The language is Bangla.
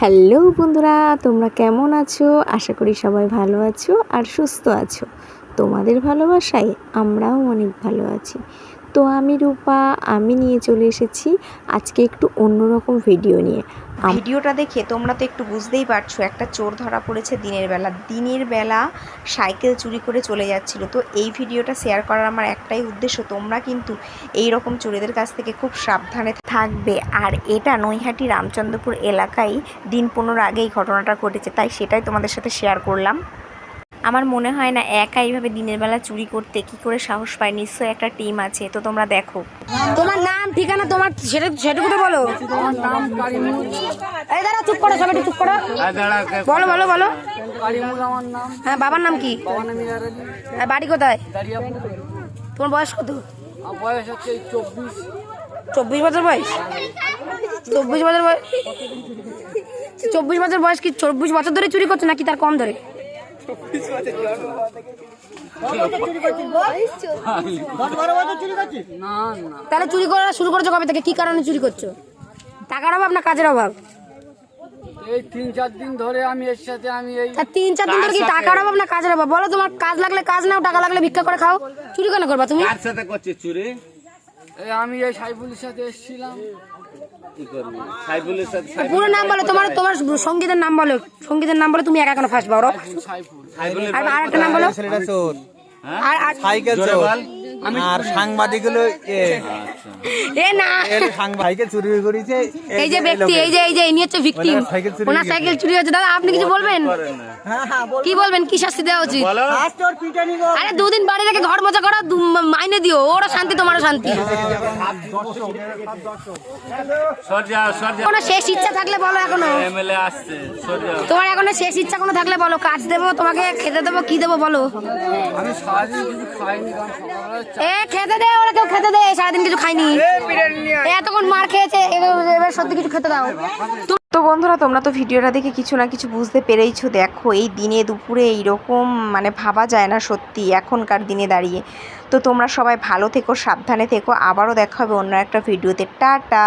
হ্যালো বন্ধুরা, তোমরা কেমন আছো? আশা করি সবাই ভালো আছো আর সুস্থ আছো। তোমাদের ভালোবাসায় আমরাও অনেক ভালো আছি। তো আমি রূপা, আমি নিয়ে চলে এসেছি আজকে একটু অন্যরকম ভিডিও নিয়ে। ভিডিওটা দেখে তোমরা তো একটু বুঝতেই পারছো, একটা চোর ধরা পড়েছে দিনের বেলা সাইকেল চুরি করে চলে যাচ্ছিল। তো এই ভিডিওটা শেয়ার করার আমার একটাই উদ্দেশ্য, তোমরা কিন্তু এই রকম চোরেদের কাছ থেকে খুব সাবধানে থাকবে। আর এটা নৈহাটি রামচন্দ্রপুর এলাকায় দিন 15 আগেই ঘটনাটা ঘটেছে, তাই সেটাই তোমাদের সাথে শেয়ার করলাম। আমার মনে হয় না একা এইভাবে দিনের বেলা চুরি করতে কি করে সাহস পায়, নিশ্চয়ই একটা টিম আছে। তো তোমরা দেখো। তোমার নাম ঠিকানা তোমার সেটুকু তো বলো। এই দাঁড়া, চুপ করো, সবাই চুপ করো। বলো বলো বলো। হ্যাঁ, বাবার নাম কি? বাড়ি কোথায়? তোমার বয়স কত? বয়স হচ্ছে 24। 24 বছর বয়স? 24 বছর বয়স? 24 বছর বয়স কি 24 বছর ধরে চুরি করছো নাকি তার কম ধরে? তাহলে চুরি করা শুরু করেছো কবে থেকে? কি কারণে চুরি করছো? টাকার অভাব না কাজের অভাব? এই 3-4 দিন ধরে আমি এর সাথে এই 3-4 দিন ধরে কি টাকার অভাব না কাজের অভাব? বলো, তোমার কাজ লাগলে কাজ নাও, টাকা লাগলে ভিক্ষা করে খাও। চুরি কেন করবা তুমি? কার সাথে করছিস চুরি? আমি এই সাইফুলের সাথে এসেছিলাম। কি করবি সাইফুলের সাথে? পুরো নাম বলো, তোমার সঙ্গীতের নাম বলো। সঙ্গীতের নাম বলো, তুমি একা কেন ফাঁসবা ওরা? সাইফুল আর আরেকটা নাম বলো। ছেলেটা চোর, আর সাইকেল চোর, আর সাংবাদিক হলো এ না, সাইকেল চুরি করেছে। এই যে ব্যক্তি, এই যে ইনি হচ্ছে ভিকটিম। ওনার সাইকেল চুরি হয়েছে। দাদা, আপনি কিছু বলবেন? কি বলবেন? কি শাস্তি দেওয়া উচিত? আরে 2 দিন বাড়ি রেখে ঘর মোছা করো, মাইনে দিও। ওরা শান্তি, তোমারও শান্তি। কোনো শেষ ইচ্ছা থাকলে বলো এখনো। এমএলএ আসছে, তোমার এখনো শেষ ইচ্ছা কোনো থাকলে বলো। কাজ দেবো তোমাকে, খেতে দেবো, কি দেবো বলো। আমি সারাদিন কিছু খাইনি, কারণ সকালবেলা খেতে দে, ওরা কেউ খেতে দে। সারাদিন কিছু খাইনি, এতক্ষণ মার খেয়েছে, এবার সত্যি কিছু খেতে দাও। তো বন্ধুরা, তোমরা তো ভিডিওটা দেখে কিছু না কিছু বুঝতে পেরেইছো। দেখো, এই দিনে দুপুরে এইরকম ভাবা যায় না সত্যি এখনকার দিনে দাঁড়িয়ে। তো তোমরা সবাই ভালো থেকো, সাবধানে থেকো। আবারও দেখা হবে অন্য একটা ভিডিওতে। টাটা।